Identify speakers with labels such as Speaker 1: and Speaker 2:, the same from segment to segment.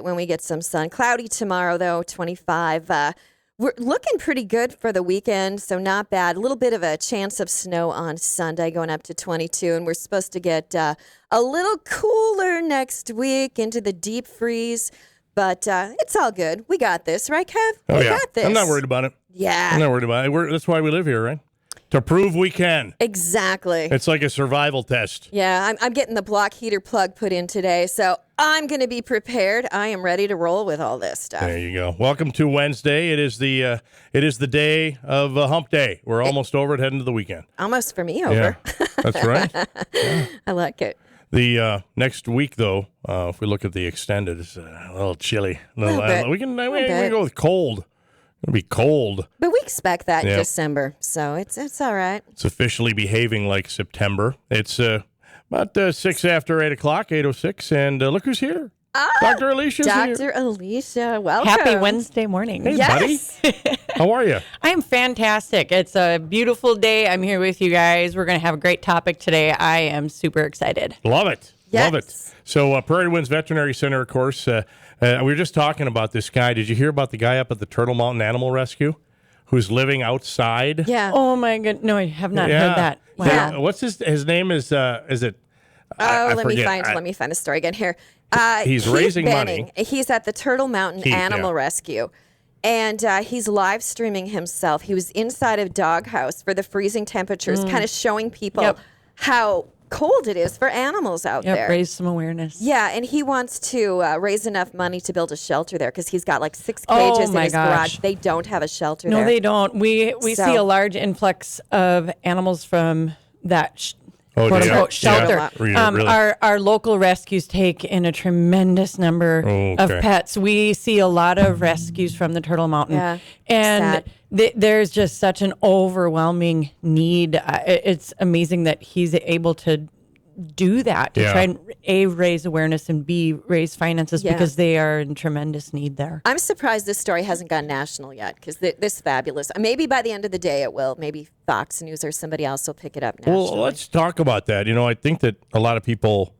Speaker 1: when we get some sun. Cloudy tomorrow, though, 25. We're looking pretty good for the weekend, so not bad. A little bit of a chance of snow on Sunday, going up to 22, and we're supposed to get a little cooler next week into the deep freeze, but it's all good. We got this, right, Kev?
Speaker 2: Oh,
Speaker 1: we
Speaker 2: yeah.
Speaker 1: got this.
Speaker 2: I'm not worried about it.
Speaker 1: Yeah.
Speaker 2: I'm not worried about it. That's why we live here, right? To prove we can.
Speaker 1: Exactly.
Speaker 2: It's like a survival test.
Speaker 1: Yeah, I'm getting the block heater plug put in today, so I'm going to be prepared. I am ready to roll with all this stuff.
Speaker 2: There you go. Welcome to Wednesday. It is the day of Hump Day. We're almost over it, heading to the weekend.
Speaker 1: Almost for me over.
Speaker 2: Yeah, that's right. Yeah.
Speaker 1: I like it.
Speaker 2: The next week, though, if we look at the extended, it's a little chilly. We can go with cold. It'll be cold.
Speaker 1: But we expect that in December, so it's all right.
Speaker 2: It's officially behaving like September. It's about 6 after 8 o'clock, 8:06, and look who's here. Dr. Alicia's here.
Speaker 1: Dr. Alicia, welcome.
Speaker 3: Happy Wednesday morning.
Speaker 2: Hey,
Speaker 1: yes.
Speaker 2: buddy. How are you?
Speaker 3: I am fantastic. It's a beautiful day. I'm here with you guys. We're going to have a great topic today. I am super excited.
Speaker 2: Love it.
Speaker 1: Yes.
Speaker 2: Love it. So Prairie Winds Veterinary Center, of course, we were just talking about this guy. Did you hear about the guy up at the Turtle Mountain Animal Rescue who's living outside?
Speaker 1: Yeah.
Speaker 3: Oh, my goodness. No, I have not heard that. Wow.
Speaker 2: Yeah. What's his name is it?
Speaker 1: Let me find the story again here.
Speaker 2: He's raising money.
Speaker 1: He's at the Turtle Mountain Animal Rescue, and he's live streaming himself. He was inside a doghouse for the freezing temperatures, kind of showing people how cold it is for animals out there.
Speaker 3: Raise some awareness.
Speaker 1: Yeah, and he wants to raise enough money to build a shelter there because he's got like 6 cages in his garage. They don't have a shelter there.
Speaker 3: No, they don't. We see a large influx of animals from that quote-unquote shelter.
Speaker 2: Yeah. Really?
Speaker 3: Our local rescues take in a tremendous number of pets. We see a lot of rescues from the Turtle Mountain. And there's just such an overwhelming need. It's amazing that he's able to do that, to try and A, raise awareness, and B, raise finances because they are in tremendous need there.
Speaker 1: I'm surprised this story hasn't gone national yet because this is fabulous. Maybe by the end of the day it will. Maybe Fox News or somebody else will pick it up nationally.
Speaker 2: Well, let's talk about that. I think that a lot of people,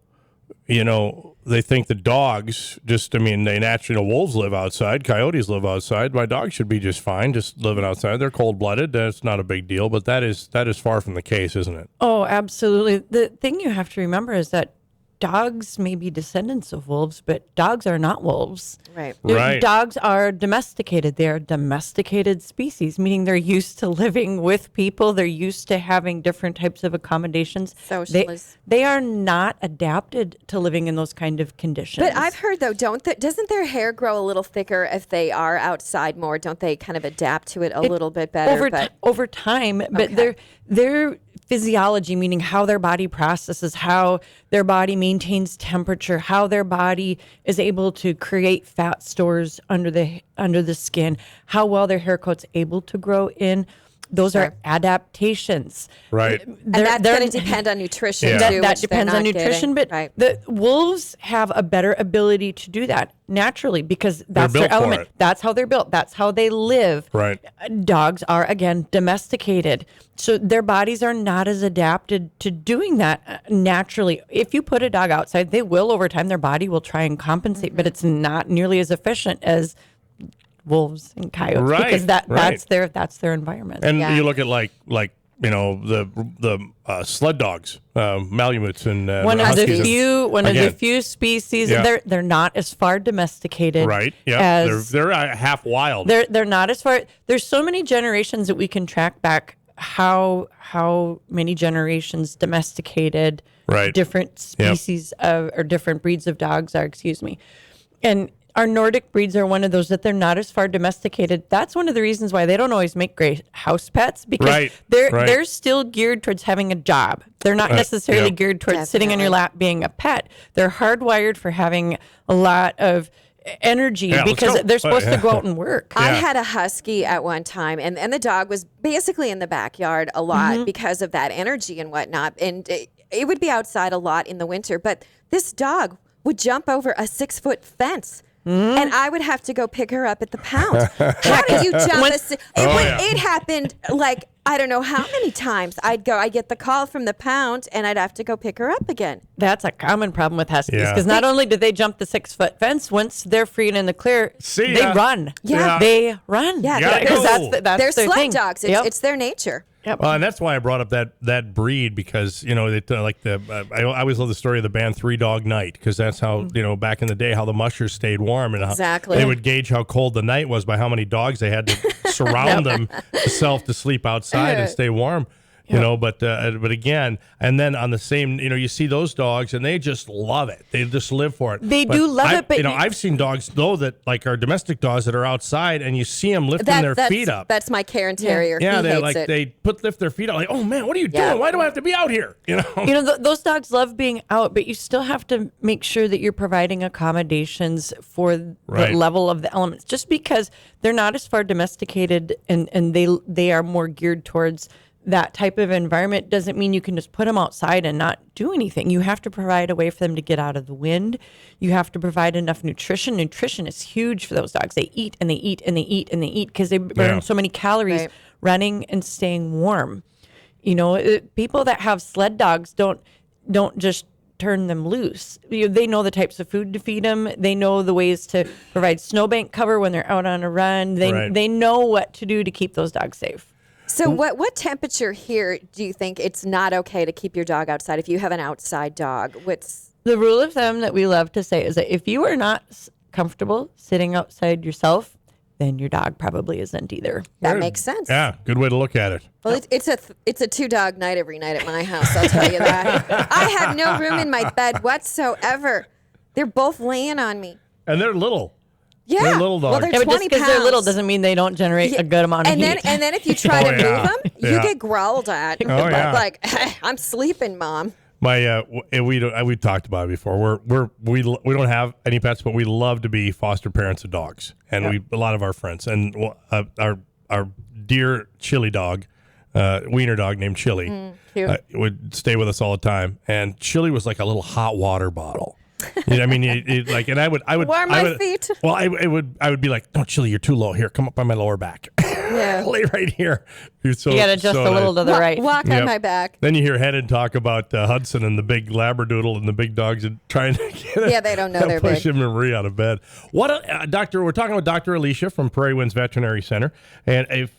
Speaker 2: they think the dogs they naturally, wolves live outside, coyotes live outside. My dog should be just fine, just living outside. They're cold-blooded. That's not a big deal, but that is far from the case, isn't it?
Speaker 3: Oh, absolutely. The thing you have to remember is that dogs may be descendants of wolves, but dogs are not wolves.
Speaker 1: Right.
Speaker 3: Dogs are domesticated. They are domesticated species, meaning they're used to living with people. They're used to having different types of accommodations. They are not adapted to living in those kind of conditions.
Speaker 1: But I've heard, though, doesn't their hair grow a little thicker if they are outside more? Don't they kind of adapt to it a little bit better?
Speaker 3: Over time, but their physiology, meaning how their body processes, how their body maintains temperature, how their body is able to create fat stores under the skin, how well their hair coat's able to grow in. Those are adaptations.
Speaker 2: Right.
Speaker 1: And that's going to depend on nutrition, too.
Speaker 3: That depends on nutrition, but the wolves have a better ability to do that naturally because that's their element. That's how they're built. That's how they live.
Speaker 2: Right.
Speaker 3: Dogs are, again, domesticated. So their bodies are not as adapted to doing that naturally. If you put a dog outside, they will, over time, their body will try and compensate, but it's not nearly as efficient as wolves and coyotes because that's their environment.
Speaker 2: And you look at like the sled dogs, Malamutes and
Speaker 3: one of the few species. They're not as far domesticated.
Speaker 2: Right. Yeah. They're half wild.
Speaker 3: They're not as far. There's so many generations that we can track back how many generations domesticated different species of or different breeds of dogs are. And our Nordic breeds are one of those that they're not as far domesticated. That's one of the reasons why they don't always make great house pets because they're still geared towards having a job. They're not necessarily geared towards sitting on your lap being a pet. They're hardwired for having a lot of energy because they're supposed to go out and work.
Speaker 1: I had a husky at one time, and the dog was basically in the backyard a lot because of that energy and whatnot. And it would be outside a lot in the winter, but this dog would jump over a 6-foot fence. And I would have to go pick her up at the pound. How do you jump? It happened like I don't know how many times I'd get the call from the pound and I'd have to go pick her up again.
Speaker 3: That's a common problem with huskies because not only do they jump the 6-foot fence, once they're free and in the clear, they run.
Speaker 1: Yeah.
Speaker 3: They run.
Speaker 1: Yeah,
Speaker 3: because that's
Speaker 1: they're
Speaker 3: their
Speaker 1: sled
Speaker 3: thing.
Speaker 1: dogs. It's their nature.
Speaker 3: Yep.
Speaker 2: Well, and that's why I brought up that breed because I always love the story of the band 3 Dog Night because that's how back in the day how the mushers stayed warm and how they would gauge how cold the night was by how many dogs they had to surround themselves to sleep outside and stay warm. But again, and then on the same, you see those dogs and they just love it. They just live for it.
Speaker 3: They do love it, but
Speaker 2: I've seen dogs though that like are domestic dogs that are outside and you see them lifting their feet up.
Speaker 1: That's my Karen Terrier.
Speaker 2: Yeah,
Speaker 1: he
Speaker 2: they
Speaker 1: hates it.
Speaker 2: they lift their feet up like, oh man, what are you doing? Why do I have to be out here?
Speaker 3: Those dogs love being out, but you still have to make sure that you're providing accommodations for the level of the elements. Just because they're not as far domesticated and they are more geared towards that type of environment doesn't mean you can just put them outside and not do anything. You have to provide a way for them to get out of the wind. You have to provide enough nutrition. Nutrition is huge for those dogs. They eat and they eat and they eat and they eat because they burn so many calories running and staying warm. People that have sled dogs don't just turn them loose. They know the types of food to feed them. They know the ways to provide snowbank cover when they're out on a run. They know what to do to keep those dogs safe.
Speaker 1: So what temperature here do you think it's not okay to keep your dog outside if you have an outside dog? What's
Speaker 3: the rule of thumb that we love to say is that if you are not comfortable sitting outside yourself, then your dog probably isn't either.
Speaker 1: That makes sense.
Speaker 2: Yeah, good way to look at it.
Speaker 1: Well, it's a 2-dog night every night at my house, I'll tell you that. I have no room in my bed whatsoever. They're both laying on me.
Speaker 2: And they're little.
Speaker 1: Yeah,
Speaker 2: they're little dogs.
Speaker 1: Well, they're 20
Speaker 3: just because they're little doesn't mean they don't generate a good amount of heat.
Speaker 1: And then if you try to move them, you get growled at. Like, I'm sleeping, Mom.
Speaker 2: We talked about it before. We don't have any pets, but we love to be foster parents of dogs, and a lot of our friends and our dear Chili dog, wiener dog named Chili, would stay with us all the time, and Chili was like a little hot water bottle. I mean, and I would
Speaker 1: warm my feet.
Speaker 2: Well, I would be like, "No, Chili, you're too low. Here, come up on my lower back. Lay right here."
Speaker 3: You got to adjust a little to the right.
Speaker 1: Walk on my back.
Speaker 2: Then you hear Hedden talk about Hudson and the big Labradoodle and the big dogs and trying to get
Speaker 1: they don't know they're
Speaker 2: push
Speaker 1: big.
Speaker 2: him and Marie out of bed. Doctor? We're talking with Dr. Alicia from Prairie Winds Veterinary Center. And if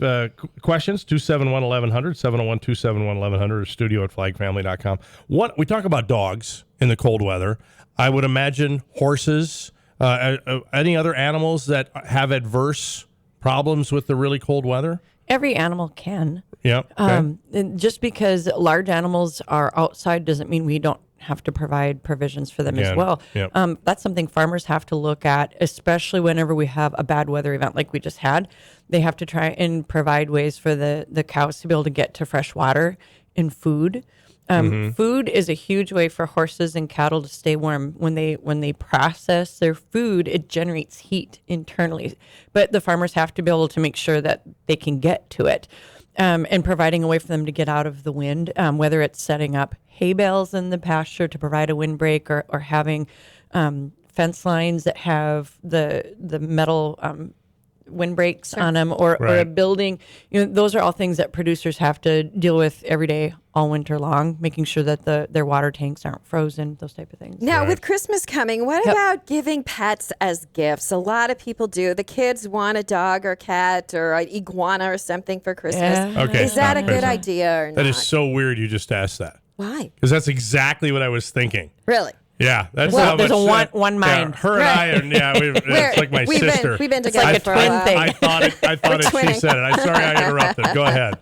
Speaker 2: questions, 271-1100, 701-271-1100, or studio@flagfamily.com. We talk about dogs in the cold weather. I would imagine horses, any other animals that have adverse problems with the really cold weather?
Speaker 3: Every animal can.
Speaker 2: Yeah. Okay.
Speaker 3: And just because large animals are outside doesn't mean we don't have to provide provisions for them as well.
Speaker 2: Yep.
Speaker 3: That's something farmers have to look at, especially whenever we have a bad weather event like we just had. They have to try and provide ways for the cows to be able to get to fresh water and food. Food is a huge way for horses and cattle to stay warm. When they process their food, it generates heat internally. But the farmers have to be able to make sure that they can get to it, and providing a way for them to get out of the wind, whether it's setting up hay bales in the pasture to provide a windbreak or having fence lines that have the metal windbreaks on them or a building. Those are all things that producers have to deal with every day all winter long, making sure that their water tanks aren't frozen, those type of things.
Speaker 1: Now, with Christmas coming, what about giving pets as gifts? A lot of people do. The kids want a dog or cat or an iguana or something for Christmas.
Speaker 3: Yeah.
Speaker 2: Okay.
Speaker 1: Is that a good idea or not?
Speaker 2: That is so weird you just asked that.
Speaker 1: Why?
Speaker 2: Because that's exactly what I was thinking.
Speaker 1: Really?
Speaker 2: Yeah, that's
Speaker 3: Well,
Speaker 2: how
Speaker 3: there's
Speaker 2: much,
Speaker 3: one mind.
Speaker 2: her and I, it's like my sister.
Speaker 1: We've been together
Speaker 3: like a
Speaker 1: for
Speaker 3: twin
Speaker 1: a while.
Speaker 3: thing.
Speaker 2: I thought it. She
Speaker 1: twinning.
Speaker 2: said it. I'm sorry I interrupted. Go ahead.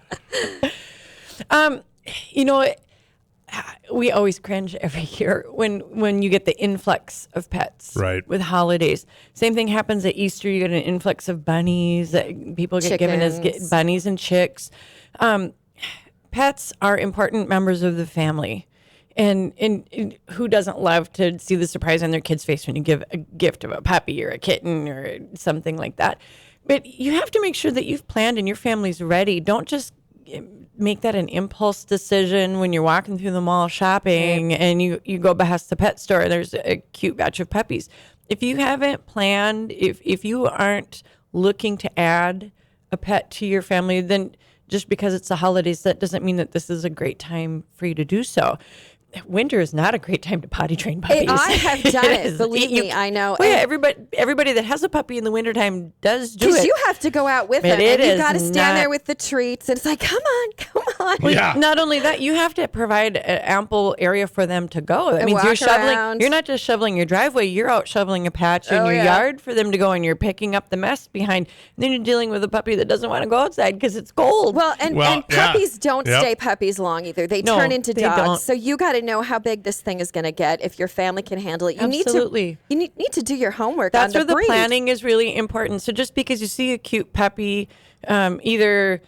Speaker 3: We always cringe every year when you get the influx of pets with holidays. Same thing happens at Easter. You get an influx of bunnies that people get given as bunnies and chicks. Pets are important members of the family. And who doesn't love to see the surprise on their kid's face when you give a gift of a puppy or a kitten or something like that? But you have to make sure that you've planned and your family's ready. Don't just make that an impulse decision when you're walking through the mall shopping and you go past the pet store and there's a cute batch of puppies. If you haven't planned, if you aren't looking to add a pet to your family, then just because it's the holidays, that doesn't mean that this is a great time for you to do so. Winter is not a great time to potty train puppies.
Speaker 1: I have done it. Believe me, I know.
Speaker 3: Well, yeah, everybody that has a puppy in the wintertime does do it.
Speaker 1: Because you have to go out with them. And you got to stand there with the treats. And it's like, come on.
Speaker 3: Well, yeah. Not only that, you have to provide an ample area for them to go. That means you're shoveling.
Speaker 1: Around.
Speaker 3: You're not just shoveling your driveway. You're out shoveling a patch in your yard for them to go, and you're picking up the mess behind. And then you're dealing with a puppy that doesn't want to go outside because it's cold.
Speaker 1: Well, and puppies don't stay puppies long either. They turn into dogs.
Speaker 3: Don't.
Speaker 1: So you got to know how big this thing is going to get if your family can handle it. You
Speaker 3: Absolutely.
Speaker 1: need to do your homework.
Speaker 3: That's
Speaker 1: on
Speaker 3: where the planning is really important. So just because you see a cute puppy, either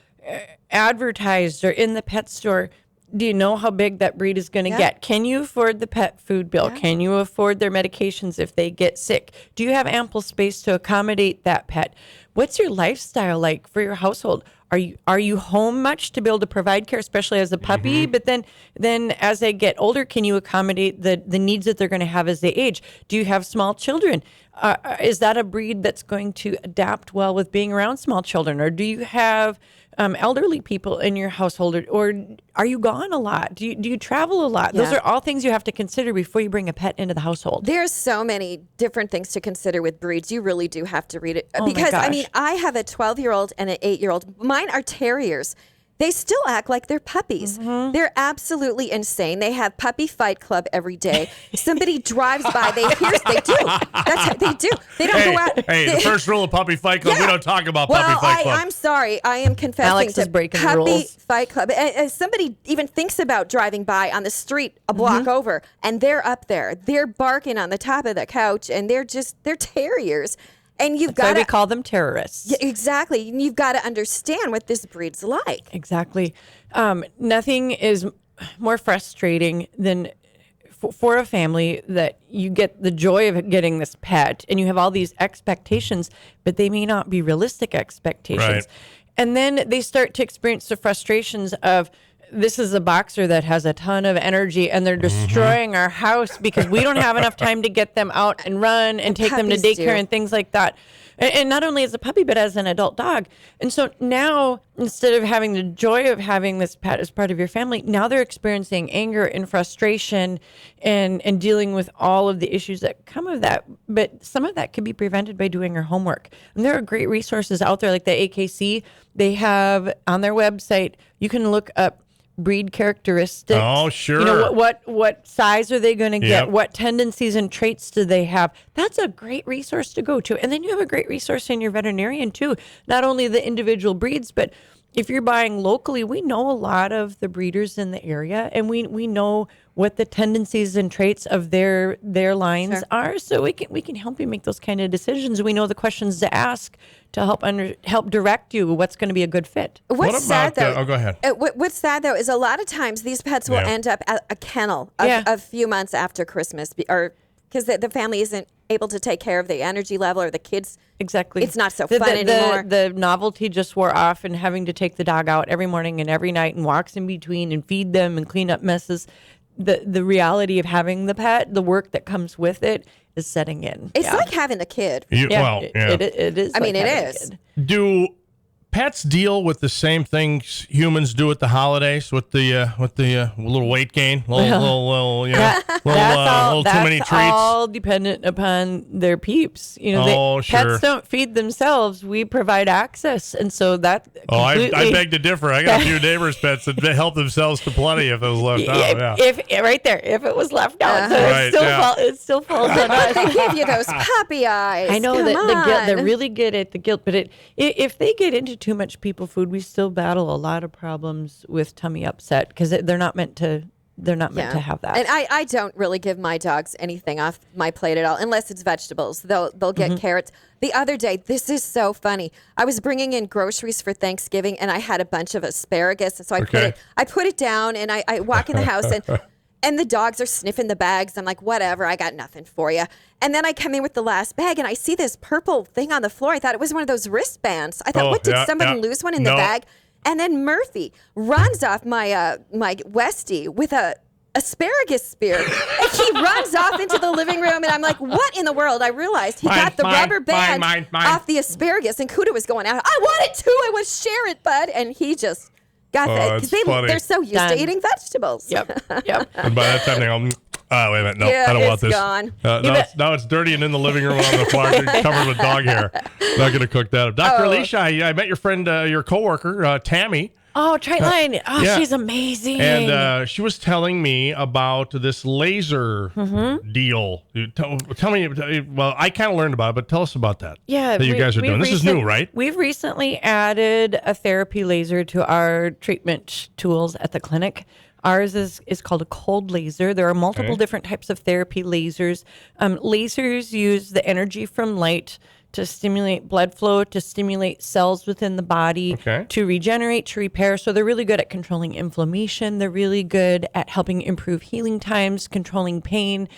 Speaker 3: advertised or in the pet store, do you know how big that breed is going to get? Can you afford the pet food bill? Can you afford their medications if they get sick? Do you have ample space to accommodate that pet? What's your lifestyle like for your household? Are you home much to be able to provide care, especially as a puppy? But then as they get older, can you accommodate the needs that they're going to have as they age? Do you have small children? Is that a breed that's going to adapt well with being around small children? Or do you have elderly people in your household? Or are you gone a lot? Do you travel a lot? Those are all things you have to consider before you bring a pet into the household.
Speaker 1: There's so many different things to consider with breeds. You really do have to read it.
Speaker 3: Oh
Speaker 1: because,
Speaker 3: my gosh.
Speaker 1: I mean, I have a 12-year-old and an 8-year-old. Mine are terriers. They still act like they're puppies. They're absolutely insane. They have puppy fight club every day. Somebody drives by, they do. That's how they do. They don't go out.
Speaker 2: The first rule of puppy fight club, we don't talk about puppy fight club.
Speaker 1: I'm sorry. I am confessing
Speaker 3: Alex
Speaker 1: to
Speaker 3: is breaking the
Speaker 1: puppy
Speaker 3: rules.
Speaker 1: fight club. As somebody even thinks about driving by on the street a block over, and they're up there. They're barking on the top of the couch, and they're terriers. And you've got
Speaker 3: we call them terrorists.
Speaker 1: Yeah, exactly. And you've got to understand what this breed's like.
Speaker 3: Exactly. Nothing is more frustrating than for a family that you get the joy of getting this pet and you have all these expectations, but they may not be realistic expectations.
Speaker 2: Right.
Speaker 3: And then they start to experience the frustrations of, this is a boxer that has a ton of energy and they're destroying our house because we don't have enough time to get them out and run and take them to daycare and things like that. And not only as a puppy, but as an adult dog. And so now, instead of having the joy of having this pet as part of your family, now they're experiencing anger and frustration and dealing with all of the issues that come of that. But some of that can be prevented by doing your homework. And there are great resources out there like the AKC. They have on their website, you can look up breed characteristics.
Speaker 2: Oh, sure.
Speaker 3: You know, what size are they going to get? What tendencies and traits do they have? That's a great resource to go to. And then you have a great resource in your veterinarian too. Not only the individual breeds, but if you're buying locally, we know a lot of the breeders in the area, and we know what the tendencies and traits of their lines are. So we can help you make those kind of decisions. We know the questions to ask to help direct you what's going to be a good fit.
Speaker 1: What's sad though?
Speaker 2: Go ahead.
Speaker 1: What's sad though is a lot of times these pets will end up at a kennel a few months after Christmas, or because the family isn't able to take care of the energy level or the kids.
Speaker 3: Exactly.
Speaker 1: It's not so fun anymore.
Speaker 3: The novelty just wore off, and having to take the dog out every morning and every night and walks in between and feed them and clean up messes. The reality of having the pet, the work that comes with it, is setting in.
Speaker 1: It's like having a kid.
Speaker 3: It is.
Speaker 1: I mean,
Speaker 3: like
Speaker 1: it is.
Speaker 2: Do pets deal with the same things humans do at the holidays with the little weight gain, little too many treats?
Speaker 3: That's all dependent upon their peeps. You know, pets don't feed themselves. We provide access, and so that.
Speaker 2: I beg to differ. I got a few neighbors' pets that help themselves to plenty if it was left out.
Speaker 3: If it was left out, so it still falls on us.
Speaker 1: They give you those puppy eyes.
Speaker 3: I know that the guilt. They're really good at the guilt, but if they get into too much people food, we still battle a lot of problems with tummy upset because they're not meant to. They're not meant to have that.
Speaker 1: And I don't really give my dogs anything off my plate at all, unless it's vegetables. They'll get carrots. The other day, this is so funny. I was bringing in groceries for Thanksgiving, and I had a bunch of asparagus. So I put it down, and I walk in the house, and the dogs are sniffing the bags. I'm like, whatever, I got nothing for you. And then I come in with the last bag, and I see this purple thing on the floor. I thought it was one of those wristbands. I thought, did somebody lose one in the bag? And then Murphy runs off my Westie with a asparagus spear. And he runs off into the living room, and I'm like, what in the world? I realized he got the rubber band off the asparagus, and Kuda was going out. I want it too. I want to share it, bud. And he just got that. Because they're so used to eating vegetables.
Speaker 3: Yep.
Speaker 2: And by that time, they go, oh, wait a minute. No, I don't want this.
Speaker 1: Gone.
Speaker 2: Now it's dirty and in the living room on the floor, covered with dog hair. Not going to cook that up. Dr. Alicia, I met your friend, your coworker, Tammy.
Speaker 3: Oh, Trightline. She's amazing.
Speaker 2: And she was telling me about this laser deal. Tell me, well, I kind of learned about it, but tell us about that.
Speaker 3: Yeah.
Speaker 2: That you guys are doing. This is new, right?
Speaker 3: We've recently added a therapy laser to our treatment tools at the clinic. Ours is called a cold laser. There are multiple different types of therapy lasers. Lasers use the energy from light to stimulate blood flow, to stimulate cells within the body, to regenerate, to repair. So they're really good at controlling inflammation. They're really good at helping improve healing times, controlling pain,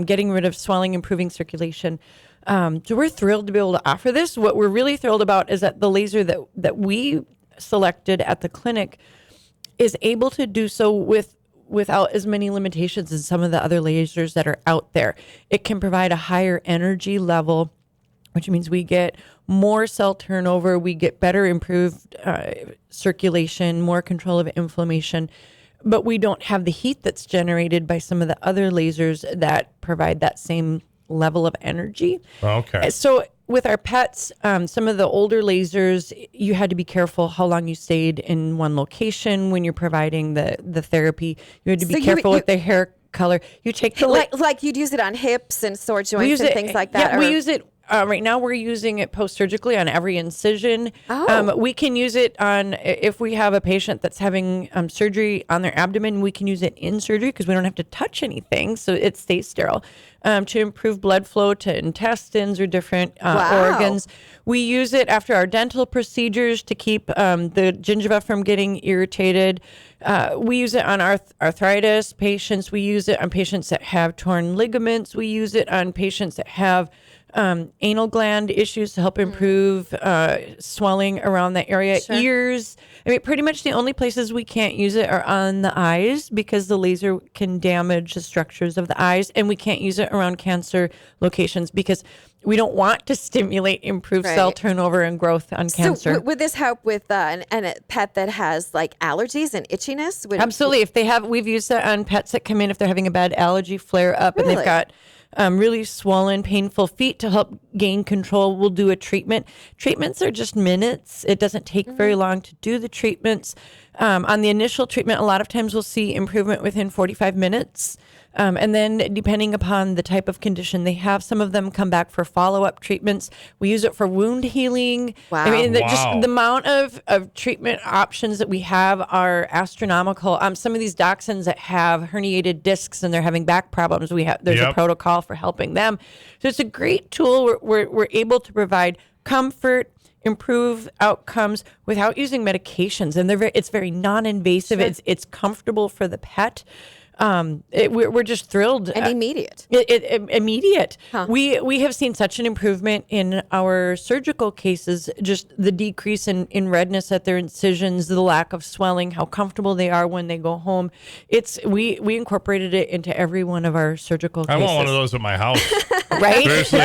Speaker 3: getting rid of swelling, improving circulation. So we're thrilled to be able to offer this. What we're really thrilled about is that the laser that we selected at the clinic is able to do so without as many limitations as some of the other lasers that are out there. It can provide a higher energy level, which means we get more cell turnover, we get better improved circulation, more control of inflammation, but we don't have the heat that's generated by some of the other lasers that provide that same level of energy.
Speaker 2: Okay.
Speaker 3: So with our pets, some of the older lasers, you had to be careful how long you stayed in one location when you're providing the therapy. You had to be careful with the hair color. You take the
Speaker 1: like you'd use it on hips and sore joints and things like that.
Speaker 3: Yeah, we use it. Right now, we're using it post-surgically on every incision. We can use it on, if we have a patient that's having surgery on their abdomen, we can use it in surgery because we don't have to touch anything, so it stays sterile. To improve blood flow to intestines or different organs. We use it after our dental procedures to keep the gingiva from getting irritated. We use it on arthritis patients. We use it on patients that have torn ligaments. We use it on patients that have anal gland issues to help improve swelling around that area. Sure. Ears. I mean, pretty much the only places we can't use it are on the eyes because the laser can damage the structures of the eyes, and we can't use it around cancer locations because we don't want to stimulate improved cell turnover and growth on cancer.
Speaker 1: So would this help with a pet that has like allergies and itchiness?
Speaker 3: Absolutely. If they have, we've used that on pets that come in if they're having a bad allergy flare up and they've got really swollen, painful feet. To help gain control, we'll do a treatment. Treatments are just minutes. It doesn't take very long to do the treatments. On the initial treatment, a lot of times we'll see improvement within 45 minutes. And then depending upon the type of condition they have, some of them come back for follow-up treatments. We use it for wound healing.
Speaker 1: Wow.
Speaker 3: I mean, just the amount of treatment options that we have are astronomical. Some of these dachshunds that have herniated discs and they're having back problems, there's a protocol for helping them. So it's a great tool. We're able to provide comfort, improve outcomes without using medications. And it's very non-invasive. Sure. It's comfortable for the pet. We're just thrilled.
Speaker 1: And immediate.
Speaker 3: Immediate.
Speaker 1: Huh.
Speaker 3: We have seen such an improvement in our surgical cases, just the decrease in redness at their incisions, the lack of swelling, how comfortable they are when they go home. We incorporated it into every one of our surgical cases.
Speaker 2: I want one of those at my house.
Speaker 3: Right?
Speaker 2: Seriously.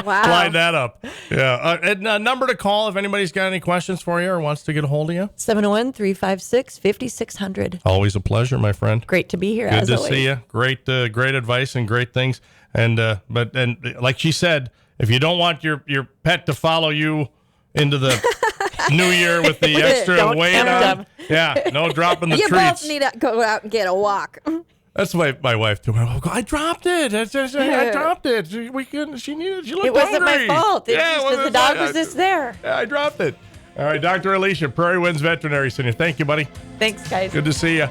Speaker 1: Wow.
Speaker 2: Line that up. Yeah. And a number to call if anybody's got any questions for you or wants to get a hold of you.
Speaker 3: 701-356-5600.
Speaker 2: Always a pleasure, my friend.
Speaker 3: Great to be here.
Speaker 2: Good
Speaker 3: as
Speaker 2: to
Speaker 3: always.
Speaker 2: see you. Great advice and great things. And but like she said, if you don't want your pet to follow you into the new year with the extra weight on, no dropping the treats.
Speaker 1: You both need to go out and get a walk.
Speaker 2: That's my wife too. I dropped it. I dropped it. She looked
Speaker 3: It wasn't
Speaker 2: hungry.
Speaker 3: my fault. The dog was
Speaker 2: just
Speaker 3: just there.
Speaker 2: Yeah, I dropped it. All right, Dr. Alicia, Prairie Winds Veterinary Center. Thank you, buddy.
Speaker 3: Thanks, guys.
Speaker 2: Good to see you.